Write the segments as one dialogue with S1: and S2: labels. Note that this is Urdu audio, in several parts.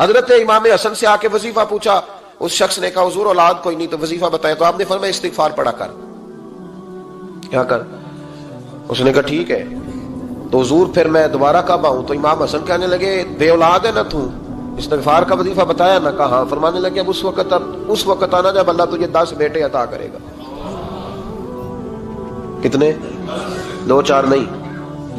S1: حضرت امام حسن سے آ کے وظیفہ پوچھا، اس شخص نے کہا حضور اولاد کوئی نہیں تو وظیفہ بتائے، تو آپ نے فرمایا استغفار پڑھا کر، کیا کر؟ اس نے کہا ٹھیک ہے۔ تو حضور پھر میں دوبارہ کب آؤں؟ تو امام حسن کہنے لگے بے اولاد ہے نا تو، استغفار کا وظیفہ بتایا نا؟ کہا ہاں۔ فرمانے لگے اب اس وقت آنا جب اللہ تجھے 10 بیٹے عطا کرے گا۔ کتنے؟ 2 4 نہیں،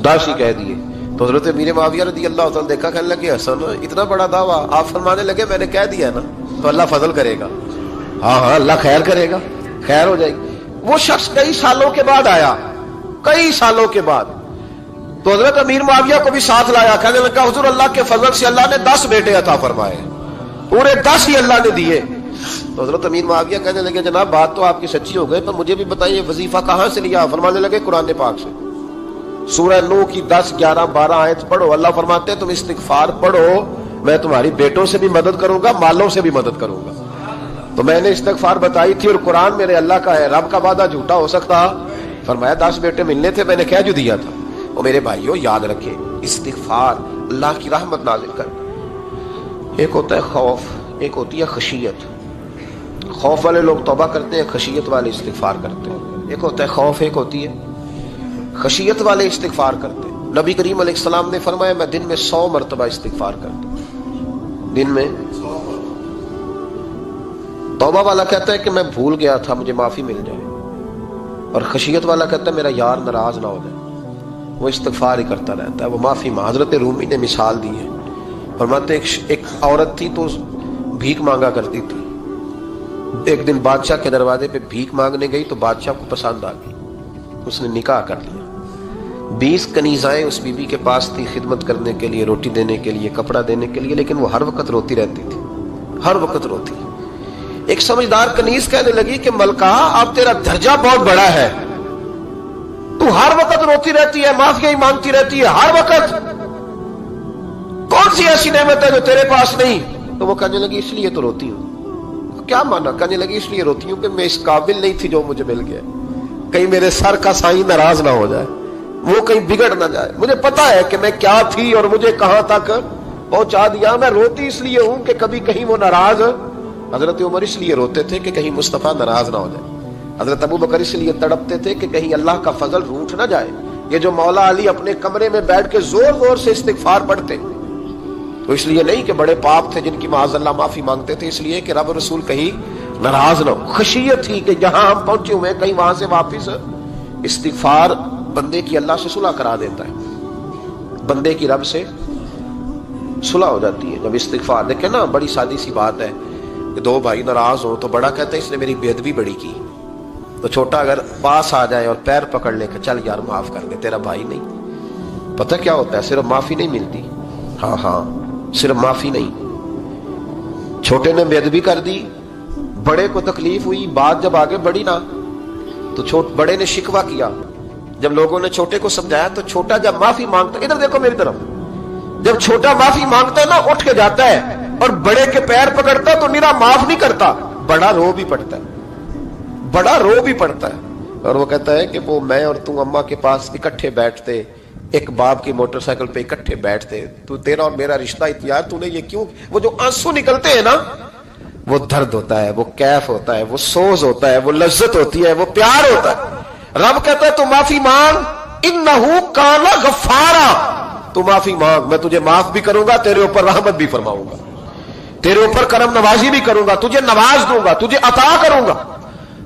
S1: 10 ہی کہہ دیے۔ تو حضرت امیر معاویہ رضی اللہ تعالیٰ دیکھا، کہنے لگے حسن اتنا بڑا دعویٰ؟ آپ فرمانے لگے میں نے کہہ دیا نا تو اللہ فضل کرے گا۔ ہاں ہاں اللہ خیر کرے گا، خیر ہو جائے گی۔ وہ شخص کئی سالوں کے بعد آیا، کئی سالوں کے بعد، تو حضرت امیر معاویہ کو بھی ساتھ لایا، کہنے لگا حضور اللہ کے فضل سے اللہ نے 10 بیٹے عطا فرمائے، پورے 10 ہی اللہ نے دیے۔ تو حضرت امیر معاویہ کہنے لگے جناب بات تو آپ کی سچی ہو گئی، پر مجھے بھی بتائیے وظیفہ کہاں سے لیا؟ فرمانے لگے قرآن پاک سے، سورہ نوح کی 10 11 12 آیت پڑھو۔ اللہ فرماتے ہیں تم استغفار پڑھو، میں تمہاری بیٹوں سے بھی مدد کروں گا، مالوں سے بھی مدد کروں گا۔ تو میں نے استغفار بتائی تھی، اور قرآن میرے اللہ کا ہے، رب کا وعدہ جھوٹا ہو سکتا؟ فرمایا 10 بیٹے ملنے تھے، میں نے کہہ جو دیا تھا۔ اور میرے بھائیوں یاد رکھیں، استغفار اللہ کی رحمت نازل کرنا۔ ایک ہوتا ہے خوف، ایک ہوتی ہے خشیت۔ خوف والے لوگ توبہ کرتے ہیں، خشیت والے استغفار کرتے ہیں۔ ایک ہوتا ہے خوف، ایک ہوتی ہے خشیت والے استغفار کرتے ہیں۔ نبی کریم علیہ السلام نے فرمایا میں دن میں 100 مرتبہ استغفار کرتا ہوں، دن میں۔ توبہ والا کہتا ہے کہ میں بھول گیا تھا، مجھے معافی مل جائے، اور خشیت والا کہتا ہے میرا یار ناراض نہ ہو جائے، وہ استغفار ہی کرتا رہتا ہے، وہ معافی مانگ۔ حضرت رومی نے مثال دی ہے، فرماتے ایک عورت تھی تو بھیک مانگا کرتی تھی، ایک دن بادشاہ کے دروازے پہ بھیک مانگنے گئی تو بادشاہ کو پسند آ گئی، اس نے نکاح کر لیا۔ 20 کنیزائیں اس بی بی کے پاس تھی خدمت کرنے کے لیے، روٹی دینے کے لیے، کپڑا دینے کے لیے، لیکن وہ ہر وقت روتی رہتی تھی، ہر وقت روتی۔ ایک سمجھدار کنیز کہنے لگی کہ ملکہ اب تیرا درجہ بہت بڑا ہے، تو ہر وقت روتی رہتی ہے، معافیاں ہی مانگتی رہتی ہے ہر وقت، کون سی ایسی نعمت ہے جو تیرے پاس نہیں؟ تو وہ کہنے لگی اس لیے تو روتی ہوں۔ کیا مانا؟ کہنے لگی اس لیے روتی ہوں کہ میں اس قابل نہیں تھی جو مجھے مل گیا، کہیں میرے سر کا سائیں ناراض نہ ہو جائے، وہ کہیں بگڑ نہ جائے، مجھے پتا ہے کہ میں کیا تھی اور مجھے کہاں تک پہنچا دیا، میں روتی اس لیے ہوں کہ کبھی کہیں وہ ناراض۔ حضرت عمر اس لیے روتے تھے کہ کہیں مصطفیٰ ناراض نہ ہو جائے، حضرت ابو بکر اس لیے تڑپتے تھے کہ کہیں اللہ کا فضل روٹھ نہ جائے۔ یہ جو مولا علی اپنے کمرے میں بیٹھ کے زور زور سے استغفار پڑھتے تو اس لیے نہیں کہ بڑے پاپ تھے جن کی معاذ اللہ معافی مانگتے تھے، اس لیے کہ رب رسول کہیں ناراض نہ ہو۔ خشیت تھی کہ جہاں ہم پہنچے ہوئے کہیں وہاں سے واپس۔ استغفار بندے کی اللہ سے صلح کرا دیتا ہے، بندے کی رب سے صلح ہو جاتی ہے جب استغفار۔ دیکھیں نا بڑی سادی سی بات ہے کہ 2 بھائی ناراض ہوں تو بڑا کہتا ہے اس نے میری بے ادبی بڑی کی، تو چھوٹا اگر پاس آ جائے اور پیر پکڑ لے کہ چل یار معاف کر دے، تیرا بھائی نہیں۔ پتہ کیا ہوتا ہے؟ صرف معافی نہیں ملتی، ہاں صرف معافی نہیں، چھوٹے نے بے ادبی کر دی، بڑے کو تکلیف ہوئی، بات جب آگے بڑھی نا تو بڑے نے شکوہ کیا، جب لوگوں نے چھوٹے کو سمجھایا تو چھوٹا جب معافی مانگتا، ادھر دیکھو میری طرف، جب چھوٹا معافی مانگتا ہے نا اٹھ کے جاتا ہے اور بڑے کے پیر پکڑتا تو میرا معاف نہیں کرتا، بڑا رو بھی پڑتا ہے، بڑا رو بھی پڑتا ہے، اور وہ کہتا ہے کہ وہ میں اور تم اماں کے پاس اکٹھے بیٹھتے، ایک باپ کی موٹر سائیکل پہ اکٹھے بیٹھتے، تو تیرا اور میرا رشتہ اتیار تو نے یہ کیوں؟ وہ جو آنسو نکلتے ہیں نا وہ درد ہوتا ہے، وہ کیف ہوتا ہے، وہ سوز ہوتا ہے، وہ لذت ہوتی ہے، وہ پیار ہوتا ہے۔ رب کہتا ہے تو معافی مانگ، انہو کان غفارا، تو معافی مانگ، میں تجھے معاف بھی کروں گا، تیرے اوپر رحمت بھی فرماؤں گا، تیرے اوپر کرم نوازی بھی کروں گا، تجھے نواز دوں گا، تجھے عطا کروں گا۔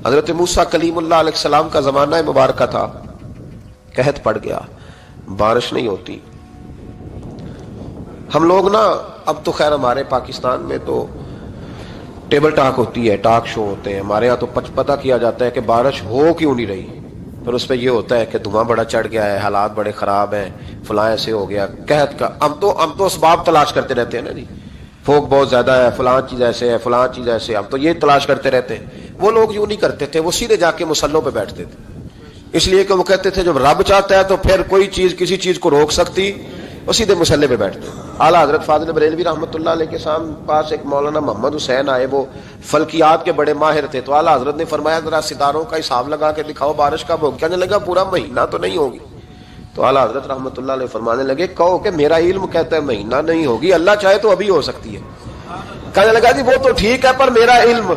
S1: حضرت موسیٰ کلیم اللہ علیہ السلام کا زمانہ مبارکہ تھا، قحط پڑ گیا، بارش نہیں ہوتی۔ ہم لوگ نا اب تو خیر ہمارے پاکستان میں تو ٹیبل ٹاک ہوتی ہے، ٹاک شو ہوتے ہیں، ہمارے ہاں تو پتہ کیا جاتا ہے کہ بارش ہو کیوں نہیں رہی، پھر اس پہ یہ ہوتا ہے کہ دھواں بڑا چڑھ گیا ہے، حالات بڑے خراب ہیں، فلاں ایسے ہو گیا قحط کا۔ ہم تو اسباب تلاش کرتے رہتے ہیں نا جی، پھوک بہت زیادہ ہے، فلاں چیز ایسے ہے، فلاں چیز ایسے، ہم تو یہ تلاش کرتے رہتے ہیں۔ وہ لوگ یوں نہیں کرتے تھے، وہ سیدھے جا کے مصلوں پہ بیٹھتے تھے، اس لیے کہ وہ کہتے تھے جب رب چاہتا ہے تو پھر کوئی چیز کسی چیز کو روک سکتی، وہ سیدھے مصلے پہ بیٹھتے۔ اعلیٰ حضرت فاضل بریلوی رحمۃ اللہ علیہ کے پاس ایک مولانا محمد حسین آئے، وہ فلکیات کے بڑے ماہر تھے، تو اعلیٰ حضرت نے فرمایا ذرا ستاروں کا حساب لگا کے دکھاؤ بارش کب ہوگی؟ کہنے لگا پورا مہینہ تو نہیں ہوگی، تو اعلیٰ حضرت رحمۃ اللہ علیہ فرمانے لگے کہو کہ میرا علم کہتا ہے مہینہ نہیں ہوگی، اللہ چاہے تو ابھی ہو سکتی ہے۔ کہنے لگا جی وہ تو ٹھیک ہے پر میرا علم،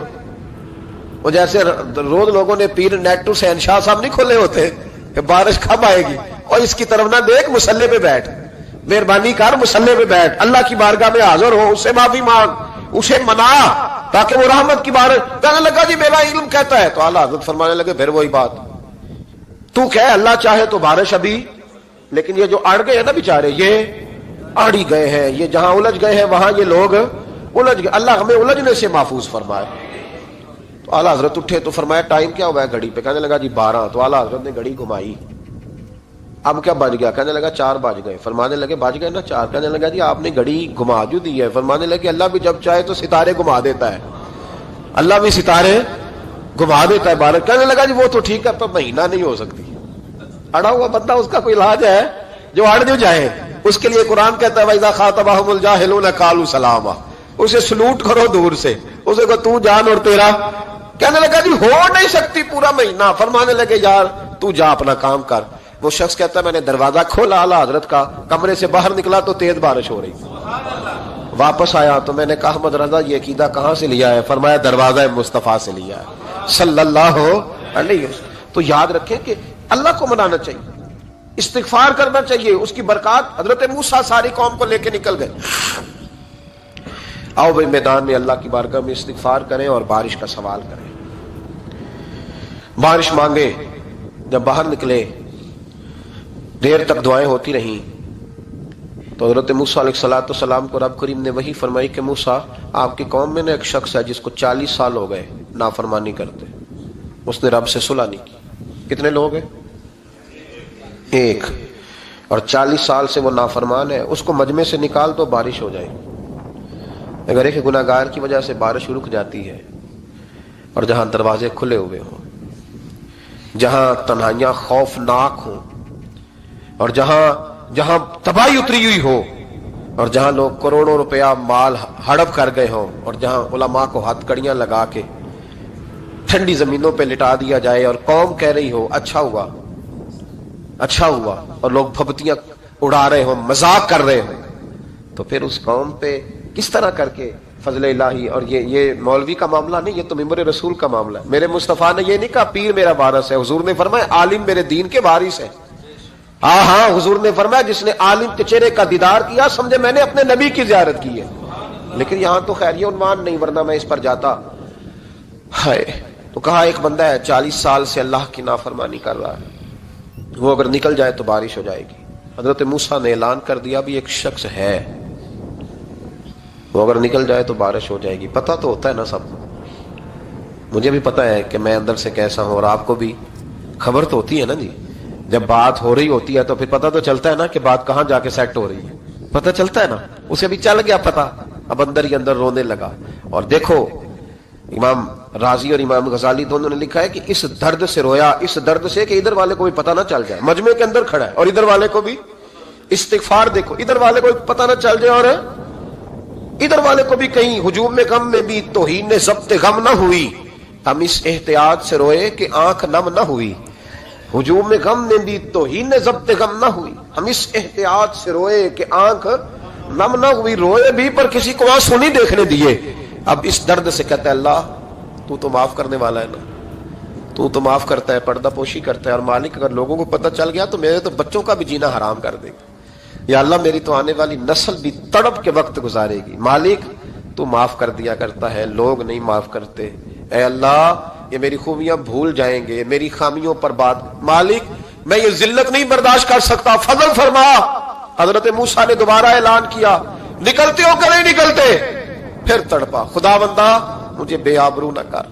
S1: وہ جیسے روز لوگوں نے پیر نیٹ ٹو شہنشاہ صاحب نہیں کھولے ہوتے کہ بارش کب آئے گی، اور اس کی طرف نہ دیکھ، مصلے پہ بیٹھ، مہربانی کر مصلے پہ بیٹھ، اللہ کی بارگاہ میں حاضر ہو، اس سے معافی مانگ، اسے منا تاکہ وہ رحمت کی بارش۔ کہنے لگا جی میرا علم کہتا ہے۔ تو اعلیٰ حضرت فرمانے لگے پھر وہی بات، تو کہ اللہ چاہے تو بارش ابھی، لیکن یہ جو اڑ گئے ہیں نا بیچارے، یہ اڑ ہی گئے ہیں، یہ جہاں الجھ گئے ہیں وہاں یہ لوگ الجھ گئے، اللہ ہمیں الجھنے سے محفوظ فرمائے۔ تو اعلیٰ حضرت اٹھے تو فرمایا ٹائم کیا ہوا ہے گھڑی پہ؟ کہنے لگا جی 12۔ تو اعلیٰ حضرت نے گھڑی گھمائی، اب کیا بج گیا؟ کہنے لگا 4 بج گئے۔ فرمانے لگے بج گئے نا 4؟ کہنے لگا جی آپ نے گھڑی گھما جو دی ہے۔ فرمانے لگے اللہ بھی جب چاہے تو ستارے گھما دیتا ہے، اللہ بھی ستارے گھما دیتا ہے بارش۔ کہنے لگا جی وہ تو ٹھیک ہے پر مہینہ نہیں ہو سکتی۔ اڑا ہوا بندہ، اس کا کوئی علاج ہے جو اڑ جو جائے، اس کے لیے قرآن کہتا ہے وَإِذَا خَاطَبَهُمُ الْجَاهِلُونَ قَالُوا سَلَامًا، اسے سلوٹ کرو دور سے، اسے کو تو جان اور تیرا۔ کہنے لگا جی ہو نہیں سکتی پورا مہینہ۔ فرمانے لگے یار تو جا اپنا کام کر۔ وہ شخص کہتا ہے میں نے دروازہ کھولا اعلیٰ حضرت کا، کمرے سے باہر نکلا تو تیز بارش ہو رہی، واپس آیا تو میں نے کہا احمد رضا یہ عقیدہ کہاں سے لیا ہے؟ فرمایا دروازہ مصطفیٰ سے لیا ہے صلی اللہ علیہ وسلم۔ تو یاد رکھیں کہ اللہ کو منانا چاہیے، استغفار کرنا چاہیے، اس کی برکات۔ حضرت موسیٰ ساری قوم کو لے کے نکل گئے۔ آؤ بھائی میدان میں اللہ کی بارگاہ میں استغفار کریں اور بارش کا سوال کریں، بارش مانگے۔ جب باہر نکلے دیر تک دعائیں ہوتی رہیں تو حضرت موسیٰ علیہ السلام کو رب کریم نے وحی فرمائی کہ موسیٰ آپ کی قوم میں نے ایک شخص ہے جس کو 40 سال ہو گئے نافرمانی کرتے، اس نے رب سے صلح نہیں کی۔ کتنے لوگ ہیں؟ ایک، اور 40 سال سے وہ نافرمان ہے، اس کو مجمع سے نکال تو بارش ہو جائے۔ اگر ایک گناہگار کی وجہ سے بارش رک جاتی ہے، اور جہاں دروازے کھلے ہوئے ہوں، جہاں تنہائیاں خوفناک ہوں، اور جہاں تباہی اتری ہوئی ہو، اور جہاں لوگ کروڑوں روپیہ مال ہڑپ کر گئے ہوں، اور جہاں علماء کو ہاتھ کڑیاں لگا کے ٹھنڈی زمینوں پہ لٹا دیا جائے، اور قوم کہہ رہی ہو اچھا ہوا اچھا ہوا، اور لوگ پھپتیاں اڑا رہے ہوں، مذاق کر رہے ہوں، تو پھر اس قوم پہ کس طرح کر کے فضل الہی۔ اور یہ مولوی کا معاملہ نہیں، یہ تو ممبر رسول کا معاملہ ہے۔ میرے مصطفیٰ نے یہ نہیں کہا پیر میرا وارث ہے، حضور نے فرمایا عالم میرے دین کے وارث ہے۔ ہاں حضور نے فرمایا جس نے عالم کے چہرے کا دیدار کیا سمجھے میں نے اپنے نبی کی زیارت کی ہے۔ لیکن یہاں تو خیر یہ عنوان نہیں، ورنہ میں اس پر جاتا ہے۔ تو کہا ایک بندہ ہے 40 سال سے اللہ کی نافرمانی کر رہا ہے، وہ اگر نکل جائے تو بارش ہو جائے گی۔ حضرت موسیٰ نے اعلان کر دیا بھی ایک شخص ہے، وہ اگر نکل جائے تو بارش ہو جائے گی۔ پتہ تو ہوتا ہے نا سب، مجھے بھی پتہ ہے کہ میں اندر سے کیسا ہوں، اور آپ کو بھی خبر تو ہوتی ہے نا جی۔ جب بات ہو رہی ہوتی ہے تو پھر پتہ تو چلتا ہے نا کہ بات کہاں جا کے سیٹ ہو رہی ہے، پتہ چلتا ہے نا۔ اسے بھی چل گیا پتہ، اب اندر ہی اندر رونے لگا۔ اور دیکھو امام راضی اور امام غزالی دونوں نے لکھا ہے کہ اس درد سے رویا، اس درد سے کہ ادھر والے کو بھی پتہ نہ چل جائے، مجمع کے اندر کھڑا ہے اور ادھر والے کو بھی استغفار، دیکھو ادھر والے کو پتہ نہ چل جائے اور ادھر والے کو بھی کہیں ہجوم میں غم میں بھی توہین نے ضبط غم نہ ہوئی، ہم اس احتیاط سے روئے کہ آنکھ نم نہ ہوئی۔ ہجوم میں غم میں بھی توہین نے ضبط غم نہ ہوئی، ہم اس احتیاط سے روئے کہ آنکھ نم نہ ہوئی، روئے بھی پر کسی کو آنسو نہیں دیکھنے دیے۔ اب اس درد سے کہتا ہے اللہ تو تو معاف کرنے والا ہے نا، تو تو معاف کرتا ہے، پردہ پوشی کرتا ہے، اور مالک اگر لوگوں کو پتہ چل گیا تو میرے تو بچوں کا بھی جینا حرام کر دے گا، یا اللہ میری تو آنے والی نسل بھی تڑپ کے وقت گزارے گی۔ مالک تو معاف کر دیا کرتا ہے، لوگ نہیں معاف کرتے، اے اللہ یہ میری خوبیاں بھول جائیں گے، میری خامیوں پر بات، مالک میں یہ ذلت نہیں برداشت کر سکتا، فضل فرما۔ حضرت موسیٰ نے دوبارہ اعلان کیا نکلتے ہو کہ نہیں نکلتے؟ پھر تڑپا، خدا بندہ مجھے بے آبرو نہ کر،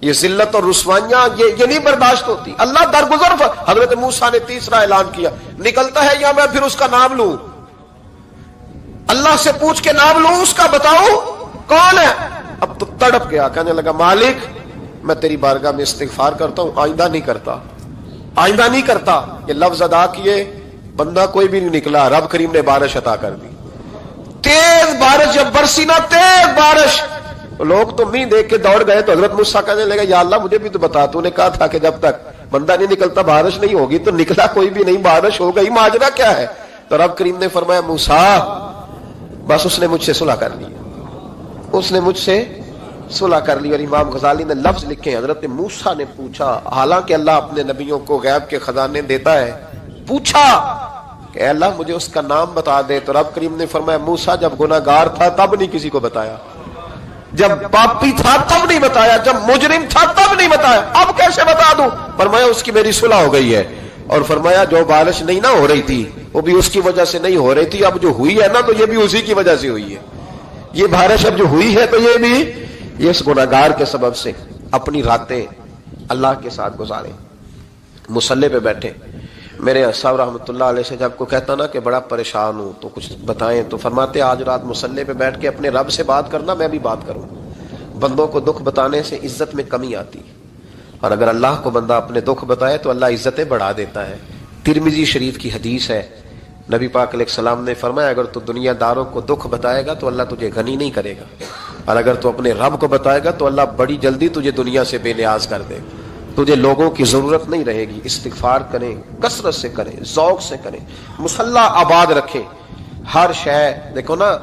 S1: یہ ذلت اور رسوائیاں یہ نہیں برداشت ہوتی، اللہ درگزر۔ حضرت موسیٰ نے تیسرا اعلان کیا نکلتا ہے یا میں پھر اس کا نام لوں، اللہ سے پوچھ کے نام لوں اس کا، بتاؤ کون ہے؟ اب تو تڑپ گیا، کہنے لگا مالک میں تیری بارگاہ میں استغفار کرتا ہوں، آئندہ نہیں کرتا، آئندہ نہیں کرتا۔ یہ لفظ ادا کیے، بندہ کوئی بھی نہیں نکلا، رب کریم نے بارش عطا کر دی، تیز بارش جب برسی نا، تیز بارش، لوگ تو مین دیکھ کے دوڑ گئے۔ تو حضرت موسیٰ کہنے لگا یا اللہ مجھے بھی تو بتا، تو نے کہا تھا کہ جب تک بندہ نہیں نکلتا بارش نہیں ہوگی، تو نکلا کوئی بھی نہیں، بارش ہو گئی، ماجرا کیا ہے؟ تو رب کریم نے فرمایا موسیٰ بس اس نے مجھ سے صلح کر لی، اس نے مجھ سے صلح کر لی۔ اور امام غزالی نے لفظ لکھے، حضرت موسیٰ نے پوچھا، حالانکہ اللہ اپنے نبیوں کو غیب کے خزانے دیتا ہے، پوچھا کہ اے اللہ مجھے اس کا نام بتا دے، تو رب کریم نے فرمایا موسیٰ جب گناہگار تھا تب نہیں کسی کو بتایا، جب پاپی تھا تب نہیں بتایا، جب مجرم تھا تب نہیں بتایا، اب کیسے بتا دوں؟ فرمایا اس کی میری صلح ہو گئی ہے، اور فرمایا جو بارش نہیں نہ ہو رہی تھی وہ بھی اس کی وجہ سے نہیں ہو رہی تھی، اب جو ہوئی ہے نا تو یہ بھی اسی کی وجہ سے ہوئی ہے، یہ بارش اب جو ہوئی ہے تو یہ بھی یہ اس گناہگار کے سبب سے۔ اپنی راتیں اللہ کے ساتھ گزارے، مصلی پہ بیٹھے۔ میرے صاحب رحمۃ اللہ علیہ سے جب کوئی کہتا نا کہ بڑا پریشان ہوں تو کچھ بتائیں، تو فرماتے آج رات مصلی پہ بیٹھ کے اپنے رب سے بات کرنا، میں بھی بات کروں۔ بندوں کو دکھ بتانے سے عزت میں کمی آتی، اور اگر اللہ کو بندہ اپنے دکھ بتائے تو اللہ عزتیں بڑھا دیتا ہے۔ ترمذی شریف کی حدیث ہے، نبی پاک علیہ السلام نے فرمایا اگر تو دنیا داروں کو دکھ بتائے گا تو اللہ تجھے غنی نہیں کرے گا، اور اگر تو اپنے رب کو بتائے گا تو اللہ بڑی جلدی تجھے دنیا سے بے نیاز کر دے گا، تجھے لوگوں کی ضرورت نہیں رہے گی۔ استغفار کریں، کثرت سے کریں، ذوق سے کریں، مصلی آباد رکھیں، ہر شے دیکھو نا،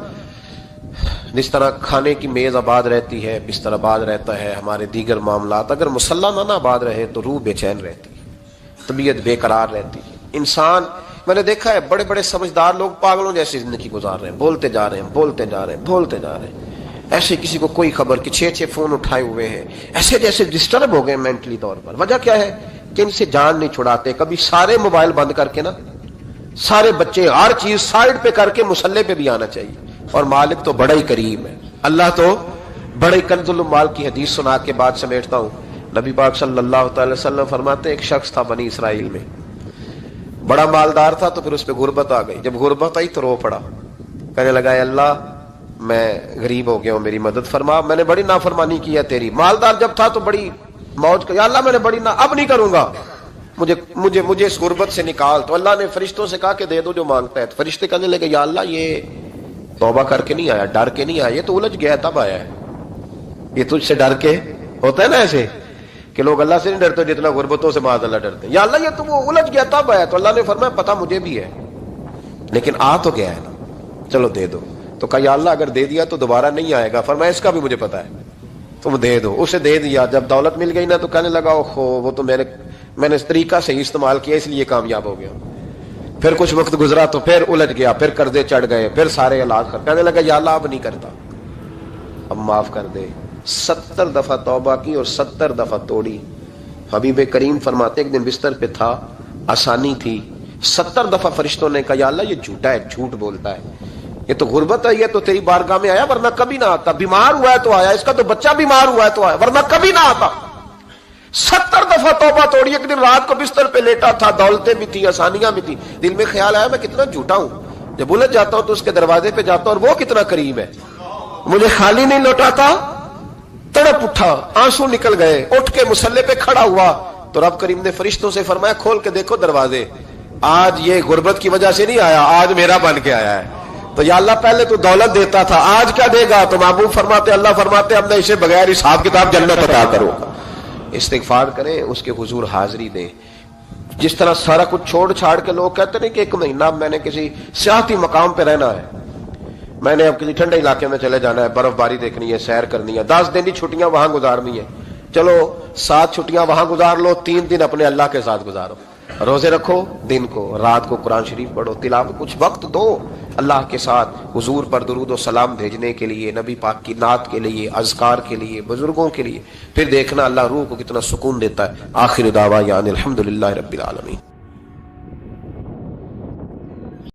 S1: جس طرح کھانے کی میز آباد رہتی ہے، بستر آباد رہتا ہے، ہمارے دیگر معاملات، اگر مصلی نہ آباد رہے تو روح بے چین رہتی ہے، طبیعت بے قرار رہتی ہے۔ انسان میں نے دیکھا ہے بڑے بڑے سمجھدار لوگ پاگلوں جیسی زندگی گزار رہے ہیں، بولتے جا رہے ہیں، بولتے جا رہے ہیں، بولتے جا رہے ہیں، ایسے کسی کو کوئی خبر کہ 6 فون اٹھائے ہوئے ہیں، ایسے جیسے ڈسٹرب ہو گئے مینٹلی طور پر۔ وجہ کیا ہے کہ ان سے جان نہیں چھڑاتے۔ کبھی سارے موبائل بند کر کے نا، سارے بچے ہر چیز سائڈ پہ کر کے مصلی پہ بھی آنا چاہیے، اور مالک تو بڑا ہی کریم ہے، اللہ تو بڑے کنز المال کی حدیث سنا کے بعد سمیٹتا ہوں۔ نبی پاک صلی اللہ تعالی وسلم فرماتے ایک شخص تھا بنی اسرائیل میں، بڑا مالدار تھا، تو پھر اس پہ غربت آ گئی۔ جب غربت آئی تو رو پڑا، کہنے لگا اے اللہ میں غریب ہو گیا ہوں، میری مدد فرما، میں نے بڑی نافرمانی کی ہے تیری۔ مالدار جب تھا تو بڑی موج کر، یا اللہ میں نے بڑی اب نہیں کروں گا، مجھے اس غربت سے نکال۔ تو اللہ نے فرشتوں سے کہا کہ دے دو جو مانگتا ہے۔ تو فرشتے کہنے لگے یا اللہ یہ توبہ کر کے نہیں آیا، ڈر کے نہیں آیا، یہ تو الجھ گیا تب آیا ہے، یہ تجھ سے ڈر کے ہوتا ہے نا ایسے کہ لوگ اللہ سے نہیں ڈرتے جتنا غربتوں سے معاذ اللہ ڈرتے ہیں۔ یا اللہ یہ تو وہ الجھ گیا تب آیا۔ تو اللہ نے فرمایا پتہ مجھے بھی ہے، لیکن آ تو گیا ہے نا، چلو دے دو۔ تو کہا یا اللہ اگر دے دیا تو دوبارہ نہیں آئے گا۔ فرمایا اس کا بھی مجھے پتا ہے، تم دے دو۔ اسے دے دیا۔ جب دولت مل گئی نا تو کہنے لگا اوہو وہ تو میں نے اس طریقہ سے ہی استعمال کیا اس لیے کامیاب ہو گیا۔ پھر کچھ وقت گزرا تو پھر الجھ گیا، پھر قرضے چڑھ گئے، پھر سارے علاج کر، کہنے لگا یا اللہ اب نہیں کرتا، اب معاف کر دے۔ 70 دفعہ توبہ کی اور 70 دفعہ توڑی۔ حبیب کریم فرماتے ایک دن بستر پہ تھا، آسانی تھی، 70 دفعہ فرشتوں نے کہا یا اللہ یہ جھوٹا ہے، جھوٹ بولتا ہے، یہ تو غربت ہے، یہ تو تیری بارگاہ میں آیا ورنہ کبھی نہ آتا، بیمار ہوا ہے تو آیا، اس کا تو بچہ بیمار ہوا ہے تو آیا ورنہ کبھی نہ آتا۔ 70 دفعہ توبہ توڑی۔ ایک دن رات کو بستر پہ لیٹا تھا، دولتیں بھی تھی، آسانیاں بھی تھی، دل میں خیال آیا میں کتنا جھوٹا ہوں، جب الجھ جاتا ہوں تو اس کے دروازے پہ جاتا ہوں اور وہ کتنا قریب ہے، مجھے خالی نہیں لوٹاتا۔ تڑپ اٹھا، آنسو نکل گئے، اٹھ کے مصلی پہ کھڑا ہوا تو رب کریم نے فرشتوں سے فرمایا کھول کے دیکھو دروازے، آج یہ غربت کی وجہ سے نہیں آیا، آج میرا بن کے آیا ہے۔ تو یا اللہ پہلے تو دولت دیتا تھا، آج کیا دے گا؟ تو محبوب فرماتے اللہ فرماتے اب میں اسے بغیر حساب کتاب جنت عطا کروں گا۔ استغفار کریں، اس کے حضور حاضری دیں۔ جس طرح سارا کچھ چھوڑ چھاڑ کے لوگ کہتے ہیں کہ 1 مہینہ میں نے کسی سیاحتی مقام پہ رہنا ہے، میں نے اب کسی ٹھنڈے علاقے میں چلے جانا ہے، برف باری دیکھنی ہے، سیر کرنی ہے، 10 دن کی چھٹیاں وہاں گزارنی ہے، چلو 7 چھٹیاں وہاں گزار لو، 3 دن اپنے اللہ کے ساتھ گزارو، روزے رکھو، دن کو رات کو قرآن شریف پڑھو، تلاوت، کچھ وقت دو اللہ کے ساتھ حضور پر درود و سلام بھیجنے کے لیے، نبی پاک کی نعت کے لیے، اذکار کے لیے، بزرگوں کے لیے، پھر دیکھنا اللہ روح کو کتنا سکون دیتا ہے۔ آخر دعوانا الحمدللہ رب العالمین۔